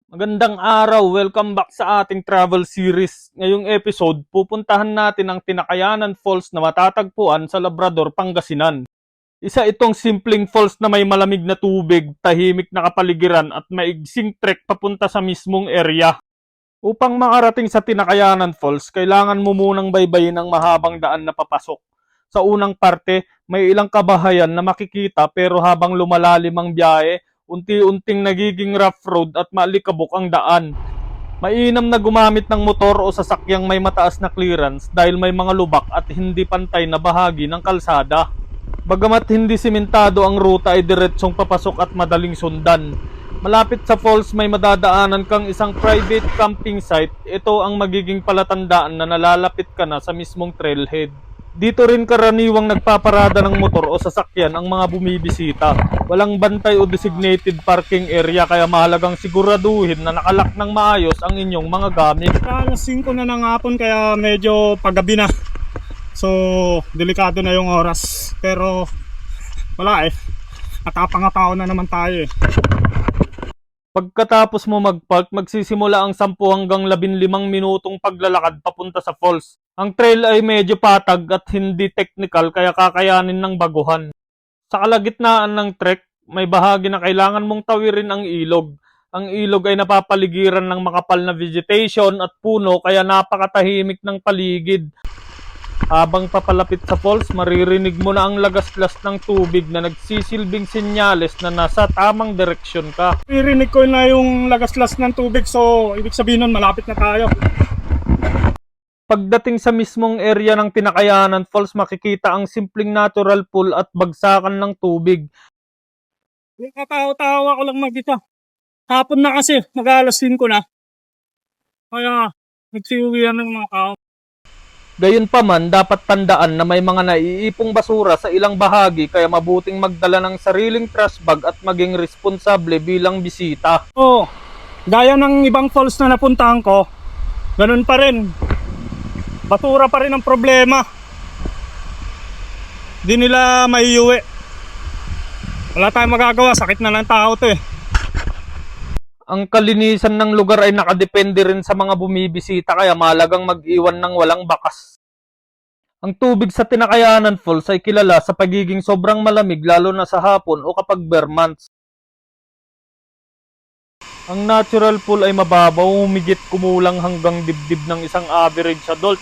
Magandang araw, welcome back sa ating travel series. Ngayong episode, pupuntahan natin ang Tinakayanan Falls na matatagpuan sa Labrador, Pangasinan. Isa itong simpleng falls na may malamig na tubig, tahimik na kapaligiran at maigsing trek papunta sa mismong area. Upang makarating sa Tinakayanan Falls, kailangan mo munang baybayin ang mahabang daan na papasok. Sa unang parte, may ilang kabahayan na makikita pero habang lumalalim ang biyahe, unti-unting nagiging rough road at maalikabok ang daan. Mainam na gumamit ng motor o sasakyang may mataas na clearance dahil may mga lubak at hindi pantay na bahagi ng kalsada. Bagamat hindi simentado ang ruta ay diretsong papasok at madaling sundan. Malapit sa falls may madadaanan kang isang private camping site. Ito ang magiging palatandaan na nalalapit ka na sa mismong trailhead. Dito rin karaniwang nagpaparada ng motor o sasakyan ang mga bumibisita. Walang bantay o designated parking area kaya mahalagang siguraduhin na nakalak ng maayos ang inyong mga gamit. Alas 5 na ng hapon kaya medyo paggabi na. So, delikado na yung oras. Pero wala Atapang-tao na naman tayo Pagkatapos mo mag-park, magsisimula ang 10 hanggang 15 minutong paglalakad papunta sa falls. Ang trail ay medyo patag at hindi technical kaya kakayanin ng baguhan. Sa kalagitnaan ng trek, may bahagi na kailangan mong tawirin ang ilog. Ang ilog ay napapaligiran ng makapal na vegetation at puno kaya napakatahimik ng paligid. Habang papalapit sa falls, maririnig mo na ang lagaslas ng tubig na nagsisilbing senyales na nasa tamang direksyon ka. Narinig ko na yung lagaslas ng tubig, so ibig sabihin nun malapit na tayo. Pagdating sa mismong area ng Tinakayanan Falls, makikita ang simpleng natural pool at bagsakan ng tubig. Katawa-tawa ko lang mag-isa. Hapon na kasi, mag-alas 5 na. Kaya nagsiuwian ng mga tao. Gayunpaman, dapat tandaan na may mga naiipong basura sa ilang bahagi kaya mabuting magdala ng sariling trash bag at maging responsable bilang bisita. Gaya ng ibang falls na napuntahan ko, ganun pa rin. Basura pa rin ang problema. Di nila maiuwi. Wala tayong magagawa, sakit na ng tao to Ang kalinisan ng lugar ay nakadepende rin sa mga bumibisita kaya mahalagang mag-iwan ng walang bakas. Ang tubig sa Tinakayanan Falls ay kilala sa pagiging sobrang malamig lalo na sa hapon o kapag bare months. Ang natural pool ay mababaw, humigit kumulang hanggang dibdib ng isang average adult.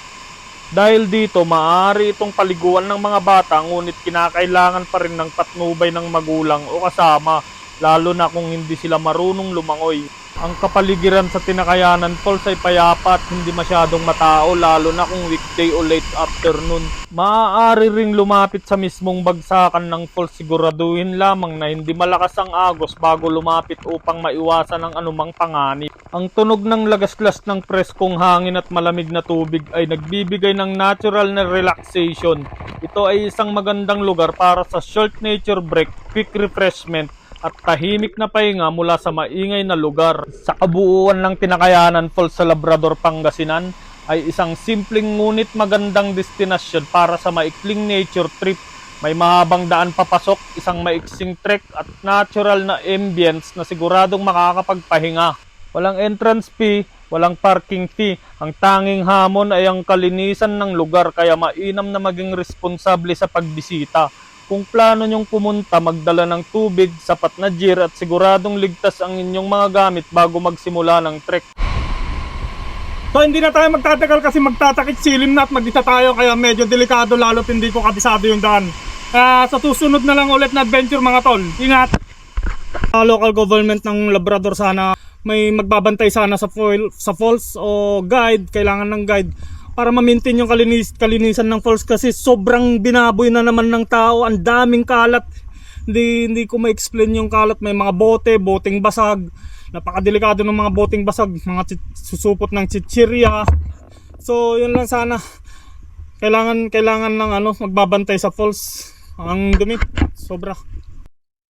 Dahil dito, maaari itong paliguan ng mga bata ngunit kinakailangan pa rin ng patnubay ng magulang o kasama, lalo na kung hindi sila marunong lumangoy. Ang kapaligiran sa Tinakayanan Falls ay payapa at hindi masyadong matao, lalo na kung weekday o late afternoon. Maaari ring lumapit sa mismong bagsakan ng falls, siguraduhin lamang na hindi malakas ang agos bago lumapit upang maiwasan ang anumang panganib. Ang tunog ng lagaslas ng preskong hangin at malamig na tubig ay nagbibigay ng natural na relaxation. Ito ay isang magandang lugar para sa short nature break, quick refreshment, at tahimik na pahinga mula sa maingay na lugar. Sa kabuuan ng Tinakayanan Falls sa Labrador, Pangasinan ay isang simpleng ngunit magandang destinasyon para sa maikling nature trip. May mahabang daan papasok, isang maiksing trek at natural na ambience na siguradong makakapagpahinga. Walang entrance fee, walang parking fee. Ang tanging hamon ay ang kalinisan ng lugar kaya mainam na maging responsable sa pagbisita. Kung plano nyong pumunta, magdala ng tubig, sapat na gear at siguradong ligtas ang inyong mga gamit bago magsimula ng trek. So hindi na tayo magtatagal kasi magtatakit silim na at mag-isa tayo kaya medyo delikado lalo't hindi ko kabisado yung daan. Sa susunod na lang ulit na adventure mga tol, ingat! Local government ng Labrador sana may magbabantay sana sa falls o guide, kailangan ng guide para ma-maintain yung kalinisan ng falls kasi sobrang binaboy na naman ng tao, ang daming kalat. Hindi ko ma-explain yung kalat, may mga boteng basag. Napakadelikado ng mga boteng basag, mga susupot ng chichirya. So yun lang sana. Kailangan ng magbabantay sa falls. Ang dumi, sobra.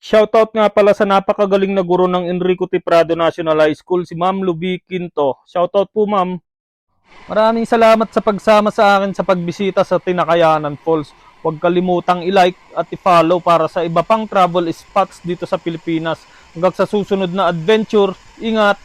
Shoutout nga pala sa napakagaling na guro ng Enrico T. Prado National High School, si Ma'am Luby Quinto. Shoutout po, Ma'am. Maraming salamat sa pagsama sa akin sa pagbisita sa Tinakayanan Falls. Huwag kalimutang i-like at i-follow para sa iba pang travel spots dito sa Pilipinas. Hanggang sa susunod na adventure, ingat!